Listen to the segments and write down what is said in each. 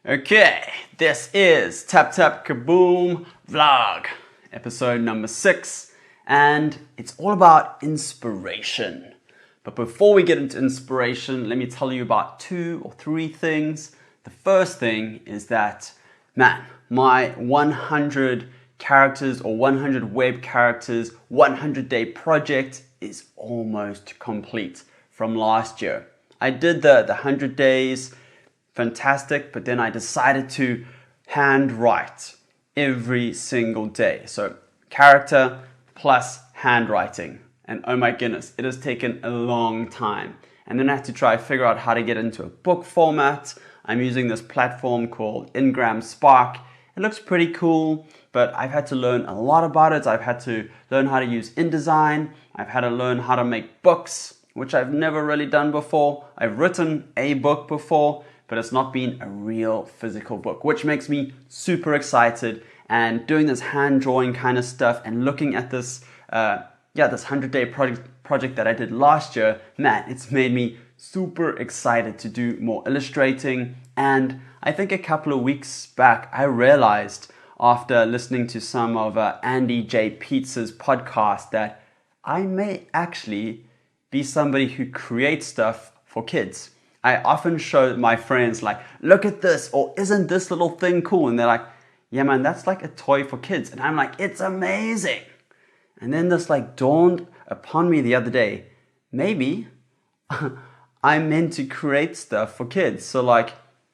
Okay, this is TapTapKaboom vlog, episode number 6, and it's all about inspiration. But before we get into inspiration, let me tell you about 2 or 3 things. The first thing is that, my 100 characters or 100 web characters 100-day project is almost complete from last year. I did the 100 days, fantastic, but then I decided to handwrite every single day. So character plus handwriting. And oh my goodness, it has taken a long time. And then I had to try to figure out how to get into a book format. I'm using this platform called Ingram Spark. It looks pretty cool, but I've had to learn a lot about it. I've had to learn how to use InDesign. I've had to learn how to make books, which I've never really done before. I've written a book before, but it's not been a real physical book, which makes me super excited. And doing this hand drawing kind of stuff and looking at this, this 100-day project that I did last year, it's made me super excited to do more illustrating. And I think a couple of weeks back, I realized after listening to some of Andy J. Pietz's podcast that I may actually be somebody who creates stuff for kids. I often show my friends like, look at this, or isn't this little thing cool? And they're like, yeah man, that's like a toy for kids. And I'm like, it's amazing. And then this dawned upon me the other day, maybe I'm meant to create stuff for kids. So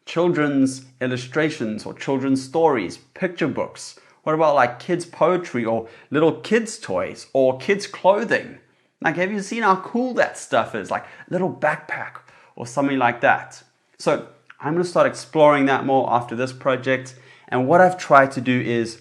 children's illustrations or children's stories, picture books. What about kids poetry or little kids toys or kids clothing? Have you seen how cool that stuff is? Like little backpack or something like that. So I'm going to start exploring that more after this project. And what I've tried to do is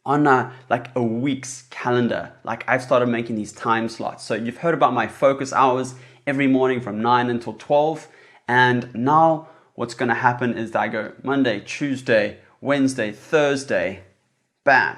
on a week's calendar, I've started making these time slots. So you've heard about my focus hours every morning from 9 until 12. And now what's going to happen is that I go Monday, Tuesday, Wednesday, Thursday, bam,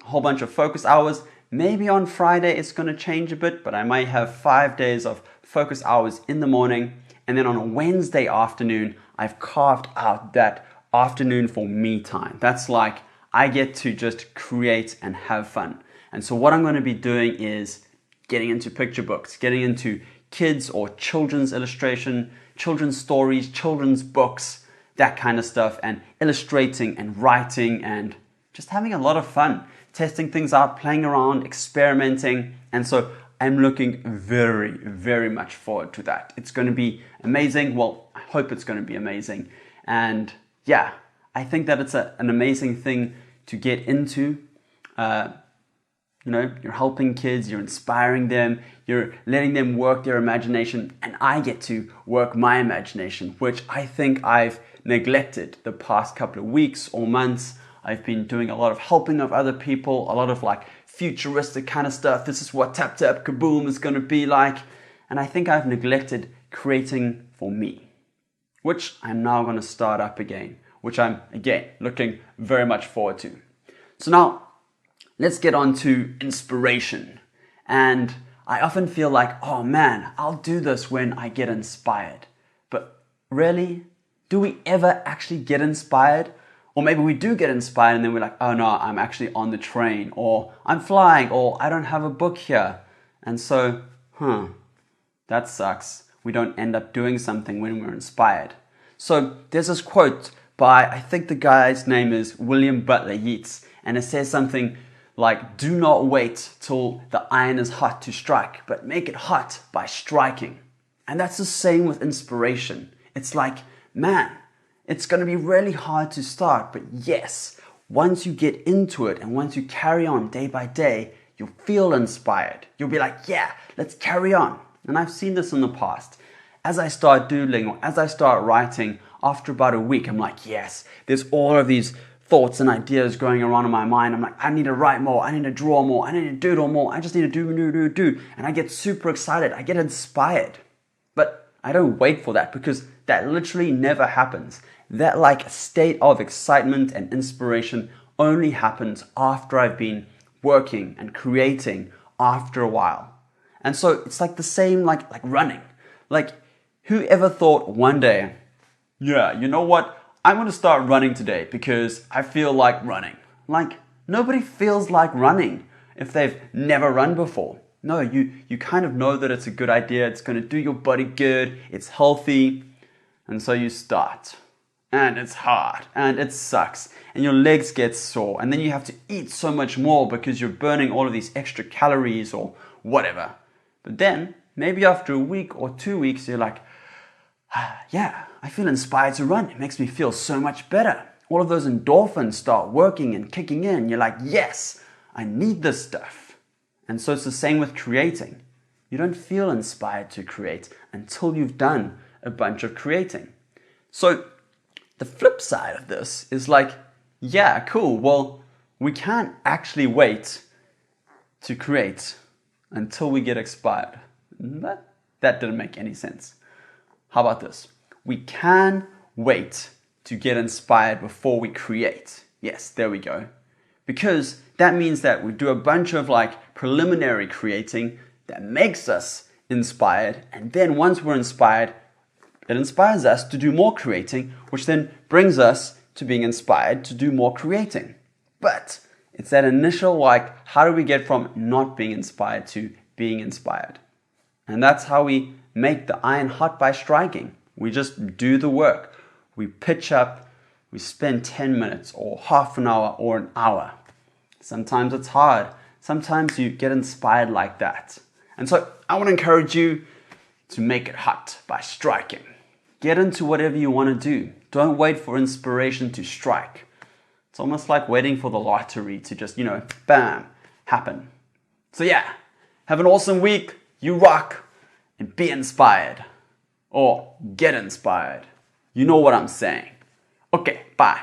a whole bunch of focus hours. Maybe on Friday it's going to change a bit, but I might have 5 days of focus hours in the morning. And then on a Wednesday afternoon, I've carved out that afternoon for me time. That's I get to just create and have fun. And so what I'm going to be doing is getting into picture books, getting into kids or children's illustration, children's stories, children's books, that kind of stuff, and illustrating and writing and just having a lot of fun, testing things out, playing around, experimenting. And so I'm looking very, very much forward to that. It's going to be amazing. Well, I hope it's going to be amazing. And yeah, I think that it's an amazing thing to get into. You're helping kids, you're inspiring them, you're letting them work their imagination, and I get to work my imagination, which I think I've neglected the past couple of weeks or months. I've been doing a lot of helping of other people, a lot of futuristic kind of stuff. This is what TapTapKaboom is going to be like. And I think I've neglected creating for me, which I'm now going to start up again, which I'm, again, looking very much forward to. So now, let's get on to inspiration. And I often feel oh man, I'll do this when I get inspired. But really, do we ever actually get inspired? Or maybe we do get inspired and then we're oh no, I'm actually on the train, or I'm flying, or I don't have a book here. And so, that sucks. We don't end up doing something when we're inspired. So there's this quote by, I think the guy's name is William Butler Yeats, and it says something do not wait till the iron is hot to strike, but make it hot by striking. And that's the same with inspiration. It's it's going to be really hard to start, but yes, once you get into it and once you carry on day by day, you'll feel inspired. You'll be yeah, let's carry on. And I've seen this in the past. As I start doodling or as I start writing, after about a week, I'm yes, there's all of these thoughts and ideas going around in my mind. I'm I need to write more, I need to draw more, I need to doodle more, I just need to do. And I get super excited, I get inspired. But I don't wait for that because that literally never happens. That state of excitement and inspiration only happens after I've been working and creating after a while. And so it's the same like running. Who ever thought one day, yeah, you know what? I'm going to start running today because I feel like running. Like, nobody feels like running if they've never run before. No, you kind of know that it's a good idea, it's going to do your body good, it's healthy, and so you start. And it's hard, and it sucks, and your legs get sore, and then you have to eat so much more because you're burning all of these extra calories or whatever. But then, maybe after a week or 2 weeks, you're like, yeah, I feel inspired to run. It makes me feel so much better. All of those endorphins start working and kicking in. You're like, yes, I need this stuff. And so it's the same with creating. You don't feel inspired to create until you've done a bunch of creating. So the flip side of this is like, yeah, cool. Well, we can't actually wait to create until we get inspired. That didn't make any sense. How about this? We can wait to get inspired before we create. Yes, there we go. Because that means that we do a bunch of like preliminary creating that makes us inspired. And then once we're inspired, it inspires us to do more creating, which then brings us to being inspired to do more creating. But it's that initial like, how do we get from not being inspired to being inspired? And that's how we make the iron hot by striking. We just do the work. We pitch up, we spend 10 minutes or half an hour or an hour. Sometimes it's hard. Sometimes you get inspired like that. And so I want to encourage you to make it hot by striking. Get into whatever you want to do. Don't wait for inspiration to strike. It's almost like waiting for the lottery to just, bam, happen. So yeah, have an awesome week. You rock and be inspired. Or get inspired. You know what I'm saying. Okay, bye.